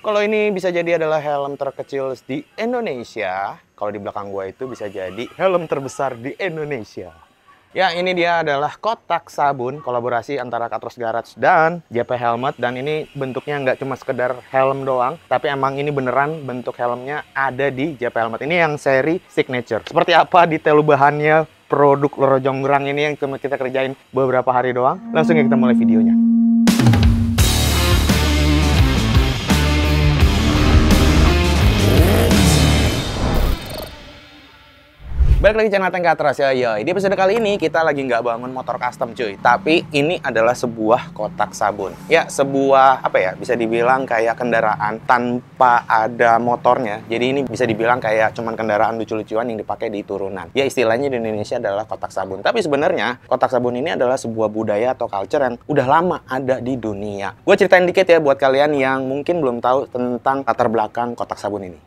Kalau ini bisa jadi adalah helm terkecil di Indonesia. Kalau di belakang gua itu bisa jadi helm terbesar di Indonesia. Ya, ini dia adalah kotak sabun kolaborasi antara Katros Garage dan JP Helmet. Dan ini bentuknya nggak cuma sekedar helm doang, tapi emang ini beneran bentuk helmnya ada di JP Helmet. Ini yang seri Signature. Seperti apa detail bahannya produk Loro Jonggrang ini yang cuma kita kerjain beberapa hari doang. Langsung ya kita mulai videonya. Balik lagi channel Tank Katros ya. Di episode kali ini kita lagi nggak bangun motor custom cuy, tapi ini adalah sebuah kotak sabun. Ya, sebuah apa ya, bisa dibilang kayak kendaraan tanpa ada motornya. Jadi ini bisa dibilang kayak cuman kendaraan lucu-lucuan yang dipakai di turunan. Ya, istilahnya di Indonesia adalah kotak sabun. Tapi sebenarnya kotak sabun ini adalah sebuah budaya atau culture yang udah lama ada di dunia. Gue ceritain dikit ya buat kalian yang mungkin belum tahu tentang latar belakang kotak sabun ini.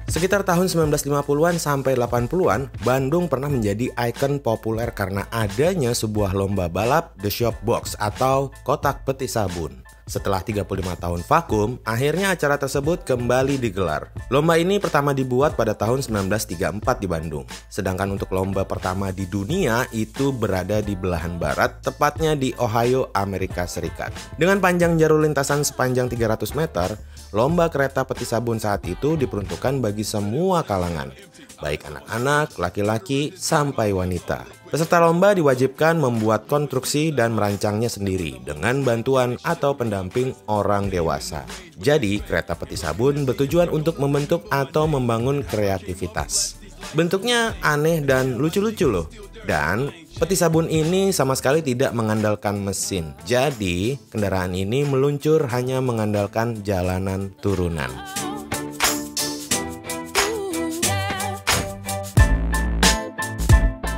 Sekitar tahun 1950-an sampai 80-an, Bandung pernah menjadi ikon populer karena adanya sebuah lomba balap The Shop Box atau kotak peti sabun. Setelah 35 tahun vakum, akhirnya acara tersebut kembali digelar. Lomba ini pertama dibuat pada tahun 1934 di Bandung. Sedangkan untuk lomba pertama di dunia itu berada di belahan barat, tepatnya di Ohio, Amerika Serikat. Dengan panjang jalur lintasan sepanjang 300 meter, lomba kereta peti sabun saat itu diperuntukkan bagi semua kalangan, baik anak-anak, laki-laki, sampai wanita. Peserta lomba diwajibkan membuat konstruksi dan merancangnya sendiri dengan bantuan atau pendamping orang dewasa. Jadi, kereta peti sabun bertujuan untuk membentuk atau membangun kreativitas. Bentuknya aneh dan lucu-lucu loh. Dan peti sabun ini sama sekali tidak mengandalkan mesin. Jadi, kendaraan ini meluncur hanya mengandalkan jalanan turunan.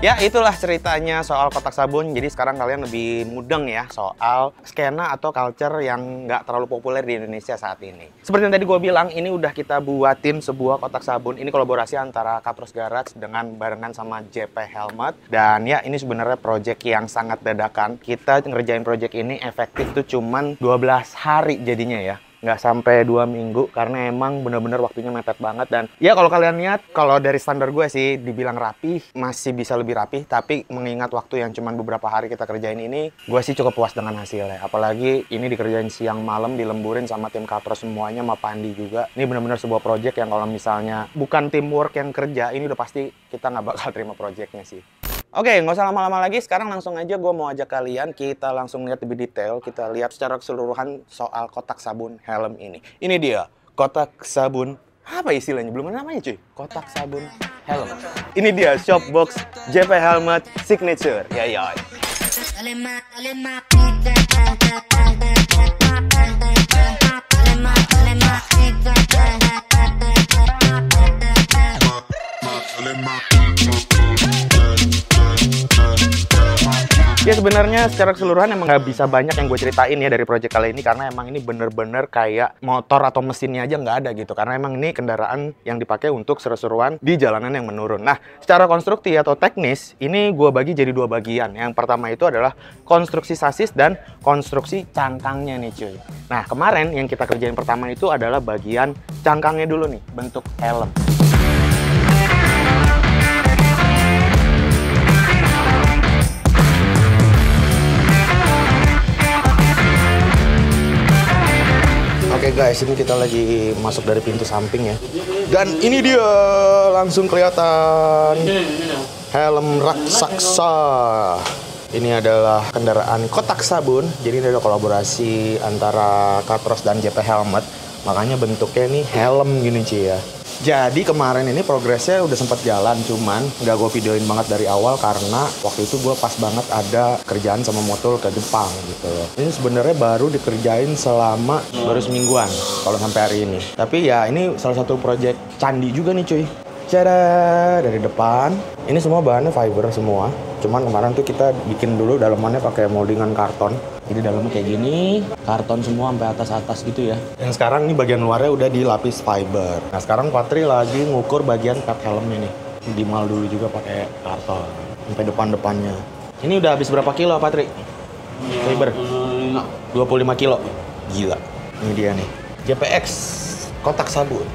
Ya, itulah ceritanya soal kotak sabun. Jadi sekarang kalian lebih mudeng ya soal skena atau culture yang nggak terlalu populer di Indonesia saat ini. Seperti yang tadi gue bilang, ini udah kita buatin sebuah kotak sabun. Ini kolaborasi antara Katros Garage dengan barengan sama JP Helmet. Dan ya, ini sebenarnya project yang sangat dadakan. Kita ngerjain project ini efektif tuh cuman 12 hari jadinya ya. Nggak sampai 2 minggu karena emang bener-bener waktunya mepet banget. Dan ya kalau kalian lihat, kalau dari standar gue sih dibilang rapi, masih bisa lebih rapi, tapi mengingat waktu yang cuman beberapa hari kita kerjain ini, gue sih cukup puas dengan hasilnya. Apalagi ini dikerjain siang malam, dilemburin sama tim Katros semuanya, sama Pandi juga. Ini bener-bener sebuah project yang kalau misalnya bukan teamwork yang kerja, ini udah pasti kita nggak bakal terima projectnya sih. Oke, nggak usah lama-lama lagi. Sekarang langsung aja gue mau ajak kalian, kita langsung lihat lebih detail. Kita lihat secara keseluruhan soal kotak sabun helm ini. Ini dia, kotak sabun. Apa istilahnya? Belum ada namanya cuy. Kotak sabun helm. Ini dia, Shop Box JP Helmet Signature. Ya. Ya sebenarnya secara keseluruhan emang nggak bisa banyak yang gue ceritain ya dari project kali ini, karena emang ini bener-bener kayak motor atau mesinnya aja nggak ada gitu, karena emang ini kendaraan yang dipakai untuk seru-seruan di jalanan yang menurun. Nah, secara konstruksi atau teknis ini gue bagi jadi 2 bagian. Yang pertama itu adalah konstruksi sasis dan konstruksi cangkangnya nih cuy. Nah, kemarin yang kita kerjain pertama itu adalah bagian cangkangnya dulu nih, bentuk helm. Oke guys, ini kita lagi masuk dari pintu samping ya. Dan ini dia langsung kelihatan helm raksasa. Ini adalah kendaraan kotak sabun. Jadi ini ada kolaborasi antara Katros dan JP Helmet. Makanya bentuknya ini helm gini cuy ya. Jadi kemarin ini progresnya udah sempat jalan, cuman nggak gue videoin banget dari awal karena waktu itu gue pas banget ada kerjaan sama motor ke Jepang gitu. Ini sebenarnya baru dikerjain selama baru semingguan kalau sampai hari ini. Tapi ya ini salah satu project candi juga nih cuy. Cara dari depan, ini semua bahannya fiber semua. Cuman kemarin tuh kita bikin dulu dalamannya pakai moldingan karton. Jadi dalamnya kayak gini, karton semua sampai atas-atas gitu ya. Yang sekarang ini bagian luarnya udah dilapis fiber. Nah sekarang Patri lagi ngukur bagian cut helmnya nih. Dimal dulu juga pakai karton sampai depan-depannya. Ini udah habis berapa kilo Patri? Fiber? 25 kilo. Gila. Ini dia nih, JPX kotak sabun.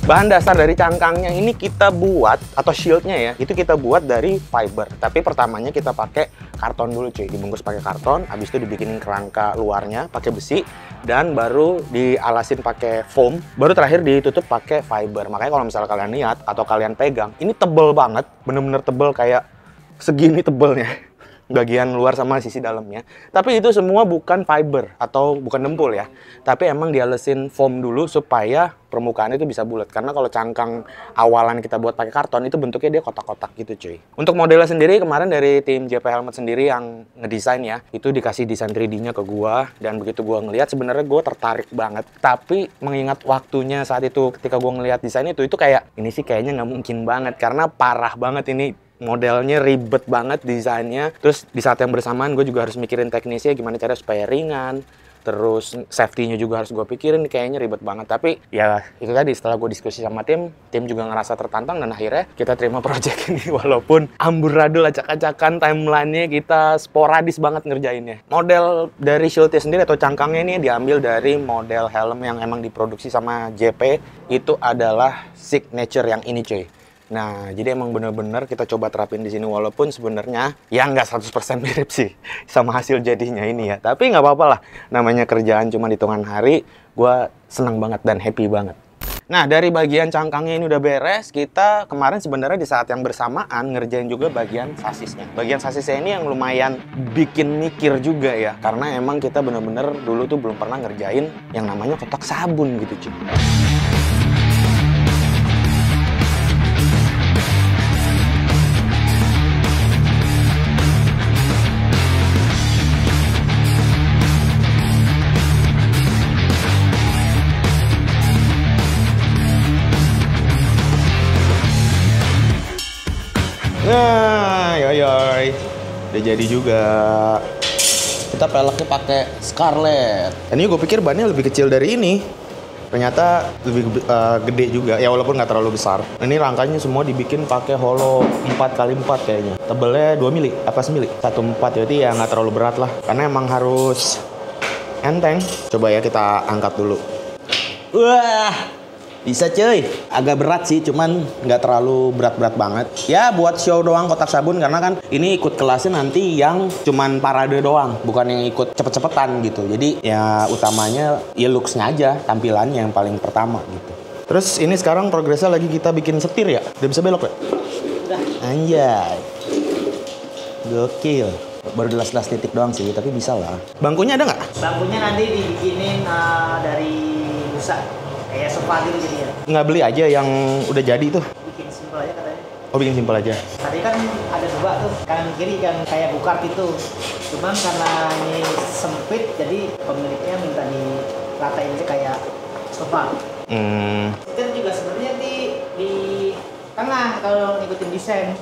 Bahan dasar dari cangkangnya ini kita buat, atau shieldnya ya, itu kita buat dari fiber. Tapi pertamanya kita pakai karton dulu cuy, dibungkus pakai karton, habis itu dibikinin kerangka luarnya pakai besi, dan baru dialasin pakai foam, baru terakhir ditutup pakai fiber. Makanya kalau misalnya kalian lihat atau kalian pegang, ini tebel banget, bener-bener tebel kayak segini tebelnya. Bagian luar sama sisi dalamnya. Tapi itu semua bukan fiber atau bukan dempul ya. Tapi emang dialesin foam dulu supaya permukaan itu bisa bulat. Karena kalau cangkang awalan kita buat pakai karton itu bentuknya dia kotak-kotak gitu cuy. Untuk modelnya sendiri kemarin dari tim JP Helmet sendiri yang ngedesain ya. Itu dikasih desain 3D-nya ke gua, dan begitu gua ngelihat sebenarnya gua tertarik banget. Tapi mengingat waktunya saat itu ketika gua ngelihat desain itu kayak ini sih kayaknya nggak mungkin banget karena parah banget ini. Modelnya ribet banget desainnya. Terus di saat yang bersamaan gue juga harus mikirin teknisnya gimana cara supaya ringan. Terus safety-nya juga harus gue pikirin, kayaknya ribet banget. Tapi ya itu tadi, setelah gue diskusi sama tim juga ngerasa tertantang dan akhirnya kita terima project ini. Walaupun amburadul acak-acakan, timeline-nya kita sporadis banget ngerjainnya. Model dari shieldnya sendiri atau cangkangnya ini diambil dari model helm yang emang diproduksi sama JP. Itu adalah signature yang ini cuy. Nah, jadi emang bener-bener kita coba terapin di sini, walaupun sebenarnya ya nggak 100% mirip sih sama hasil jadinya ini ya. Tapi nggak apa-apa lah, namanya kerjaan cuma hitungan hari, gue senang banget dan happy banget. Nah, dari bagian cangkangnya ini udah beres, kita kemarin sebenarnya di saat yang bersamaan ngerjain juga bagian sasisnya. Bagian sasisnya ini yang lumayan bikin mikir juga ya, karena emang kita bener-bener dulu tuh belum pernah ngerjain yang namanya kotak sabun gitu cuy. Nah, yoyoy, udah jadi juga. Kita peleknya pakai Scarlett. Ini gue pikir bannya lebih kecil dari ini. Ternyata lebih gede juga. Ya walaupun nggak terlalu besar. Ini rangkanya semua dibikin pakai holo 4x4 kayaknya. Tebelnya 2 mili, apa 1 mili? 1/4, jadi ya nggak terlalu berat lah. Karena emang harus enteng. Coba ya kita angkat dulu. Wah! Bisa cuy, agak berat sih, cuman nggak terlalu berat-berat banget. Ya buat show doang kotak sabun, karena kan ini ikut kelasnya nanti yang cuman parade doang, bukan yang ikut cepet-cepetan gitu. Jadi ya utamanya ya looks-nya aja, tampilannya yang paling pertama gitu. Terus ini sekarang progresnya lagi kita bikin setir ya? Udah bisa belok ya? Udah. Anjay. Gokil. Baru jelas-jelas titik doang sih, tapi bisa lah. Bangkunya ada nggak? Bangkunya nanti dibikinin dari busa. Kayak sofa gitu jadi ya. Nggak beli aja yang udah jadi tuh? Bikin simpel aja katanya. Oh, bikin simpel aja. Tadi kan ada dua tuh, kanan kiri kan kayak bukart itu. Cuman karena ini sempit, jadi pemiliknya minta diratain aja kayak sofa. Setir juga sebenarnya di tengah kalau ngikutin desain.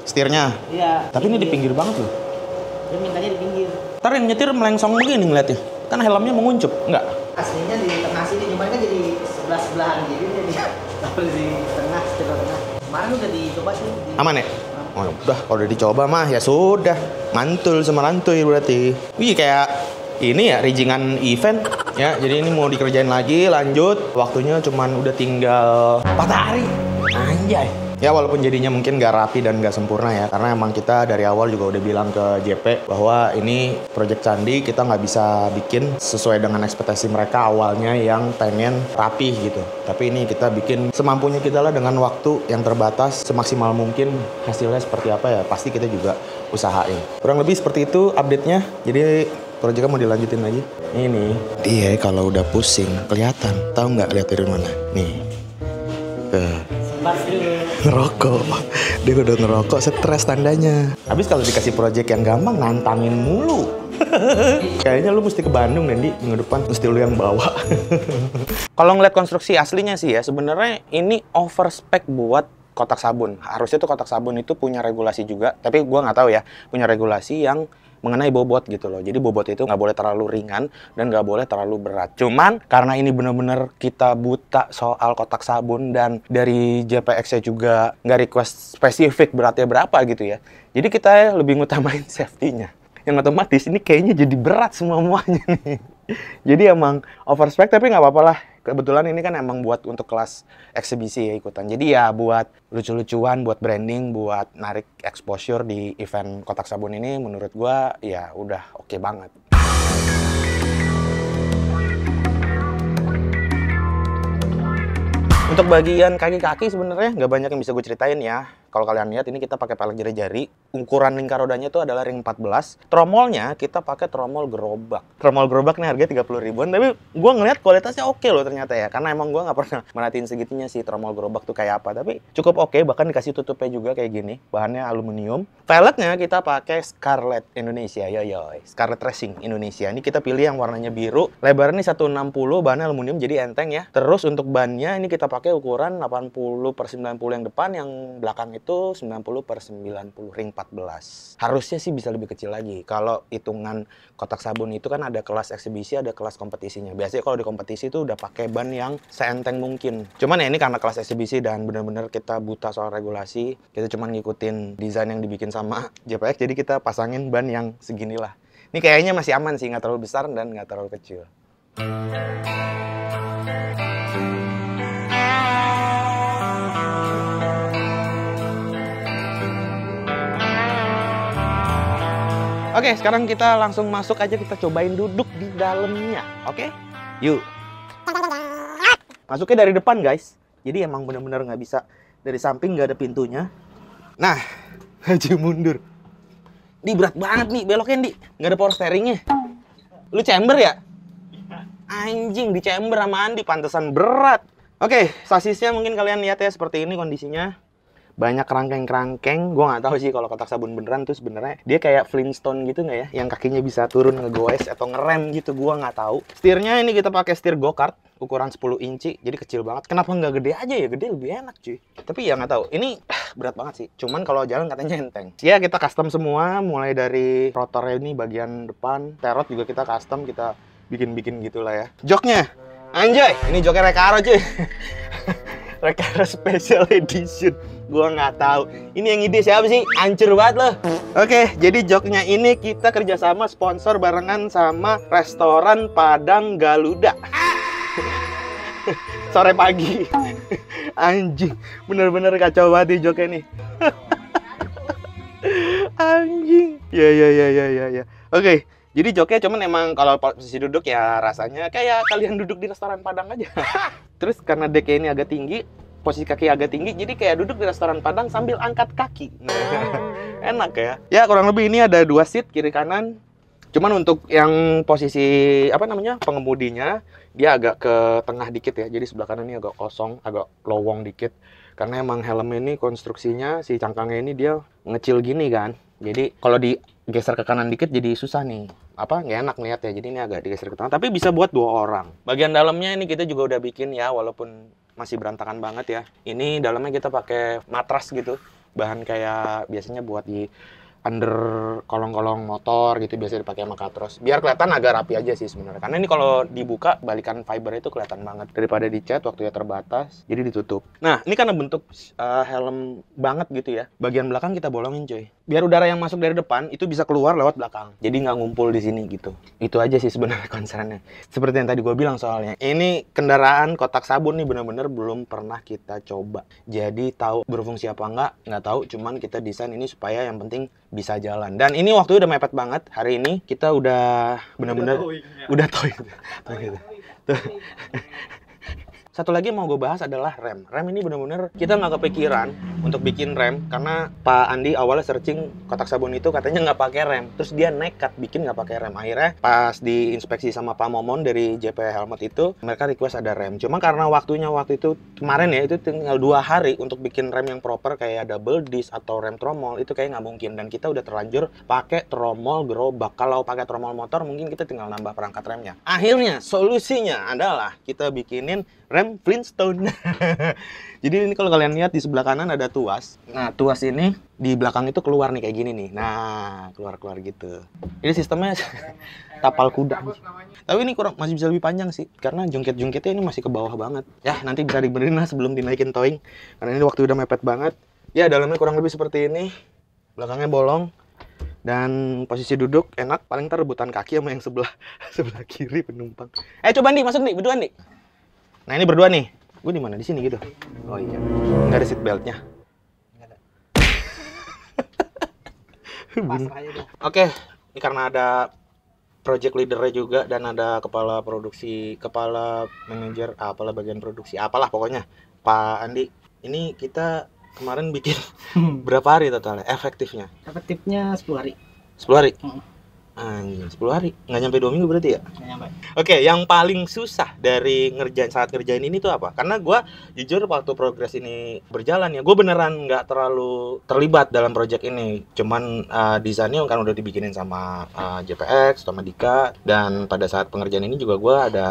Setirnya? Iya. Tapi ini di pinggir banget loh. Dia mintanya di pinggir. Ntar yang nyetir melengsong begini ngeliatnya. Kan helmnya menguncup, enggak? Aslinya di tengah sini, cuman kan jadi sebelah-sebelahan gitu, jadi taruh di tengah, setir tengah. Kemarin udah dicoba sih. Aman ya? Oh, udah, kalau udah dicoba mah ya sudah. Mantul sama rantuy berarti. Wih, kayak ini ya, rijingan event. Ya, jadi ini mau dikerjain lagi, lanjut. Waktunya cuman udah tinggal 4 hari. Anjay. Ya walaupun jadinya mungkin nggak rapi dan nggak sempurna ya, karena emang kita dari awal juga udah bilang ke JP bahwa ini project candi kita nggak bisa bikin sesuai dengan ekspektasi mereka awalnya yang pengen rapi gitu. Tapi ini kita bikin semampunya kita lah dengan waktu yang terbatas, semaksimal mungkin. Hasilnya seperti apa ya pasti kita juga usahain. Kurang lebih seperti itu update-nya. Jadi proyeknya mau dilanjutin lagi. Ini dia kalau udah pusing kelihatan. Tahu nggak lihat dari mana? Nih. Ngerokok. Dia udah ngerokok, stres tandanya. Habis kalau dikasih project yang gampang, nantangin mulu. Kayaknya lu mesti ke Bandung, Dendi. Minggu depan mesti lu yang bawa. Kalau ngeliat konstruksi aslinya sih ya, sebenarnya ini overspec buat kotak sabun. Harusnya tuh kotak sabun itu punya regulasi juga, tapi gua nggak tahu ya, punya regulasi yang mengenai bobot gitu loh. Jadi bobot itu nggak boleh terlalu ringan dan nggak boleh terlalu berat. Cuman karena ini bener-bener kita buta soal kotak sabun dan dari JPX-nya juga nggak request spesifik beratnya berapa gitu ya. Jadi kita lebih ngutamain safety-nya. Yang otomatis ini kayaknya jadi berat semuanya nih. Jadi emang overspec tapi nggak apa-apa lah. Kebetulan ini kan emang buat untuk kelas eksibisi ya ikutan. Jadi ya buat lucu-lucuan, buat branding, buat narik exposure di event kotak sabun ini menurut gua ya udah oke banget. Untuk bagian kaki-kaki sebenarnya nggak banyak yang bisa gue ceritain ya. Kalau kalian lihat ini kita pakai pelek jari-jari. Ukuran lingkar rodanya itu adalah ring 14. Tromolnya kita pakai tromol gerobak. Tromol gerobak nih harganya 30 ribuan. Tapi gue ngeliat kualitasnya oke loh ternyata ya. Karena emang gue nggak pernah merhatiin segitunya sih tromol gerobak tuh kayak apa. Tapi cukup oke. Bahkan dikasih tutupnya juga kayak gini. Bahannya aluminium. Velgnya kita pakai Scarlett Indonesia. Yoyoy. Scarlett Racing Indonesia. Ini kita pilih yang warnanya biru. Lebarnya 160. Bahannya aluminium jadi enteng ya. Terus untuk bannya ini kita pakai ukuran 80/90 yang depan. Yang belakang itu 90/90 ring 14. Harusnya sih bisa lebih kecil lagi. Kalau hitungan kotak sabun itu kan ada kelas eksibisi, ada kelas kompetisinya. Biasanya kalau di kompetisi itu udah pakai ban yang seenteng mungkin. Cuman ya ini karena kelas eksibisi dan benar-benar kita buta soal regulasi, kita cuma ngikutin desain yang dibikin sama JPX, jadi kita pasangin ban yang seginilah. Ini kayaknya masih aman sih, nggak terlalu besar dan nggak terlalu kecil. Oke, sekarang kita langsung masuk aja, kita cobain duduk di dalamnya. Oke? Yuk. Masuknya dari depan, guys. Jadi emang bener-bener nggak bisa dari samping, nggak ada pintunya. Nah, maju mundur. Di berat banget nih, beloknya di. Nggak ada power steeringnya. Lu chamber ya? Anjing, di chamber sama Andi, pantesan berat. Oke, sasisnya mungkin kalian lihat ya, seperti ini kondisinya. Banyak kerangkeng-kerangkeng. Gue nggak tahu sih kalau kotak sabun beneran tuh sebenarnya dia kayak Flintstone gitu nggak ya, yang kakinya bisa turun ngegoes atau ngerem gitu. Gue nggak tahu. Setirnya ini kita pakai setir go-kart ukuran 10 inci, jadi kecil banget. Kenapa nggak gede aja ya? Gede lebih enak cuy. Tapi ya nggak tahu. Ini berat banget sih. Cuman kalau jalan katanya enteng. Ya kita custom semua, mulai dari rotornya ini bagian depan, terot juga kita custom, kita bikin-bikin gitulah ya. Joknya, anjay, ini joknya Recaro cuy. Recaro Special Edition. Gua nggak tahu. Ini yang ide siapa sih? Hancur banget loh. Oke, jadi joknya ini kita kerjasama sponsor barengan sama restoran Padang Galuda. Sore pagi. Anjing, bener-bener kacau banget joknya nih. Anjing. Ya. Oke. Jadi joknya cuman emang kalau posisi duduk ya rasanya kayak kalian duduk di restoran Padang aja. Terus karena decknya ini agak tinggi, posisi kaki agak tinggi, jadi kayak duduk di restoran Padang sambil angkat kaki. Enak ya. Ya kurang lebih ini ada 2 seat kiri kanan. Cuman untuk yang posisi apa namanya pengemudinya dia agak ke tengah dikit ya. Jadi sebelah kanan ini agak kosong, agak lowong dikit. Karena emang helm ini konstruksinya si cangkangnya ini dia ngecil gini kan. Jadi kalau digeser ke kanan dikit jadi susah nih. Apa nggak enak lihat ya. Jadi ini agak digeser ke tengah. Tapi bisa buat 2 orang. Bagian dalamnya ini kita juga udah bikin ya, walaupun masih berantakan banget ya. Ini dalamnya kita pakai matras gitu. Bahan kayak biasanya buat di under kolong-kolong motor gitu, biasa dipakai sama katros. Biar kelihatan agak rapi aja sih sebenarnya. Karena ini kalau dibuka balikan fiber itu kelihatan banget. Daripada dicat waktunya terbatas, jadi ditutup. Nah, ini karena bentuk helm banget gitu ya. Bagian belakang kita bolongin cuy. Biar udara yang masuk dari depan itu bisa keluar lewat belakang. Jadi nggak ngumpul di sini gitu. Itu aja sih sebenarnya concernnya. Seperti yang tadi gue bilang soalnya. Ini kendaraan kotak sabun nih bener-bener belum pernah kita coba. Jadi tahu berfungsi apa nggak tahu. Cuman kita desain ini supaya yang penting bisa jalan. Dan ini waktu udah mepet banget. Hari ini kita udah bener-bener udah towing. Satu lagi yang mau gue bahas adalah rem. Rem ini bener-bener kita nggak kepikiran untuk bikin rem karena Pak Andi awalnya searching kotak sabun itu katanya nggak pakai rem. Terus dia nekat bikin nggak pakai rem. Akhirnya pas diinspeksi sama Pak Momon dari JP Helmet itu mereka request ada rem. Cuma karena waktunya waktu itu kemarin ya itu tinggal 2 hari untuk bikin rem yang proper kayak double disc atau rem tromol itu kayak nggak mungkin. Dan kita udah terlanjur pakai tromol gerobak. Kalau pakai tromol motor mungkin kita tinggal nambah perangkat remnya. Akhirnya solusinya adalah kita bikinin rem Flintstone. Jadi ini kalau kalian lihat di sebelah kanan ada tuas. Nah, tuas ini di belakang itu keluar nih kayak gini nih. Nah, keluar-keluar gitu. Ini sistemnya tapal kuda. Tapi ini kurang, masih bisa lebih panjang sih. Karena jungkit-jungkitnya ini masih ke bawah banget. Ya, nanti bisa dibenerin lah sebelum dinaikin towing. Karena ini waktu udah mepet banget. Ya, dalamnya kurang lebih seperti ini. Belakangnya bolong. Dan posisi duduk enak, paling ntar rebutan kaki sama yang sebelah kiri penumpang. Coba Andi, masuk nih, berdua nih. Nah ini berdua nih. Gue di mana? Di sini gitu. Oh iya. Nggak ada seat beltnya. Oke, ini karena ada project leadernya juga dan ada kepala produksi, kepala manajer, apalah bagian produksi, apalah pokoknya. Pak Andi, ini kita kemarin bikin berapa hari totalnya efektifnya? Efektifnya 10 hari. 10 hari? Anjing, 10 hari? Nggak nyampe 2 minggu berarti ya? Nggak nyampe. Oke, yang paling susah dari saat ngerjain ini tuh apa? Karena gue jujur waktu progres ini berjalan ya, gue beneran nggak terlalu terlibat dalam project ini. Cuman desainnya kan udah dibikinin sama JPX, sama Dika. Dan pada saat pengerjaan ini juga gue ada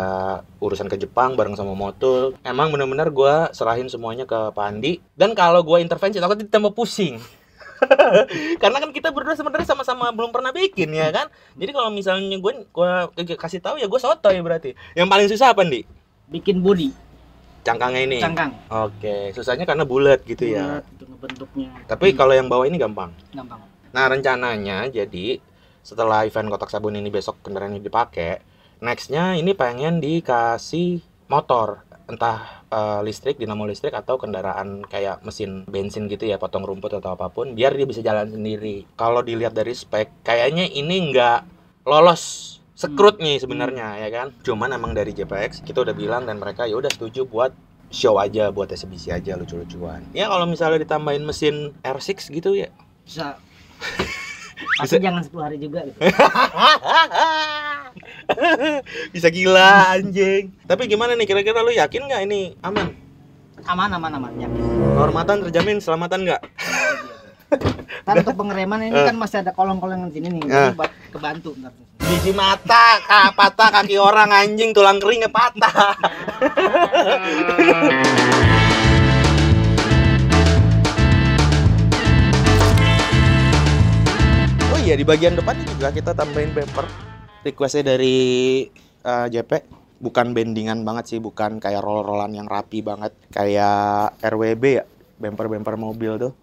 urusan ke Jepang bareng sama Motul. Emang bener-bener gue serahin semuanya ke Pak Andi. Dan kalau gue intervensi, takut ditambah pusing. Karena kan kita berdua sebenarnya sama-sama belum pernah bikin ya kan. Jadi kalau misalnya gue kasih tahu ya gue sotoy berarti. Yang paling susah apa nih? Bikin body. Cangkangnya ini. Cangkang. Oke, susahnya karena bulat gitu ya. Bulat, bentuknya. Tapi kalau yang bawah ini gampang. Gampang. Nah rencananya jadi setelah event kotak sabun ini besok kendaraan ini dipakai, nextnya ini pengen dikasih motor. Entah listrik, dinamo listrik, atau kendaraan kayak mesin bensin gitu ya, potong rumput atau apapun, biar dia bisa jalan sendiri. Kalau dilihat dari spek, kayaknya ini nggak lolos sekrut nih sebenarnya ya kan. Cuman emang dari JPX kita udah bilang dan mereka ya udah setuju buat show aja, buat eksibisi aja, lucu-lucuan. Ya kalau misalnya ditambahin mesin R6 gitu ya bisa. Tapi jangan 10 hari juga gitu. Bisa gila anjing. Tapi gimana nih, kira-kira lu yakin nggak ini aman? Aman, yakin. Kehormatan terjamin, selamatan nggak? Kan untuk pengereman ini kan masih ada kolong-kolong di sini nih, buat kebantu ntar. Biji mata, patah kaki orang anjing, tulang keringnya patah. Oh iya, di bagian depan juga kita tambahin bumper. Requestnya dari JP, bukan bendingan banget sih, bukan kayak roll-rollan yang rapi banget kayak RWB ya, bumper mobil tuh.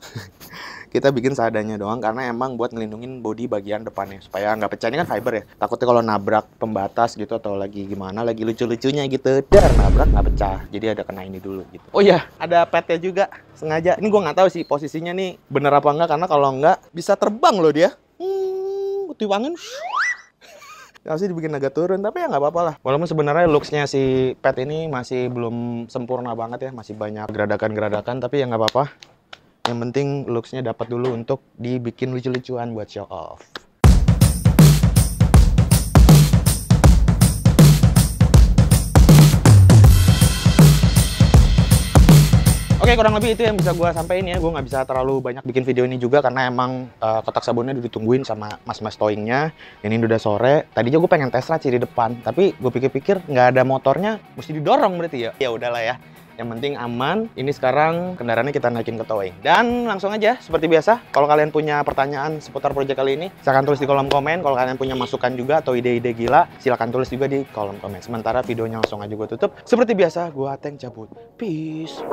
Kita bikin seadanya doang karena emang buat ngelindungin bodi bagian depannya supaya nggak pecah. Ini kan fiber ya, takutnya kalau nabrak pembatas gitu atau lagi gimana, lagi lucu-lucunya gitu, nabrak nggak pecah. Jadi ada kena ini dulu gitu. Oh iya, ada petnya juga sengaja. Ini gua nggak tahu sih posisinya nih bener apa enggak, karena kalau enggak bisa terbang loh dia. Tiup angin. Harusnya dibikin agak turun, tapi ya nggak apa-apa lah. Walaupun sebenarnya looks-nya si pet ini masih belum sempurna banget ya, masih banyak geradakan-geradakan, tapi ya nggak apa-apa. Yang penting looks-nya dapat dulu untuk dibikin lucu-lucuan buat show off. Oke, kurang lebih itu yang bisa gue sampaikan ya. Gue nggak bisa terlalu banyak bikin video ini juga karena emang kotak sabunnya udah ditungguin sama mas-mas towingnya. Ini udah sore. Tadinya gue pengen test ride sih di depan, tapi gue pikir-pikir nggak ada motornya, mesti didorong berarti ya. Ya udahlah ya. Yang penting aman. Ini sekarang kendaraannya kita naikin ke towing. Dan langsung aja, seperti biasa, kalau kalian punya pertanyaan seputar project kali ini, silahkan tulis di kolom komen. Kalau kalian punya masukan juga atau ide-ide gila, silahkan tulis juga di kolom komen. Sementara videonya langsung aja gue tutup. Seperti biasa, gue Ateng cabut. Peace.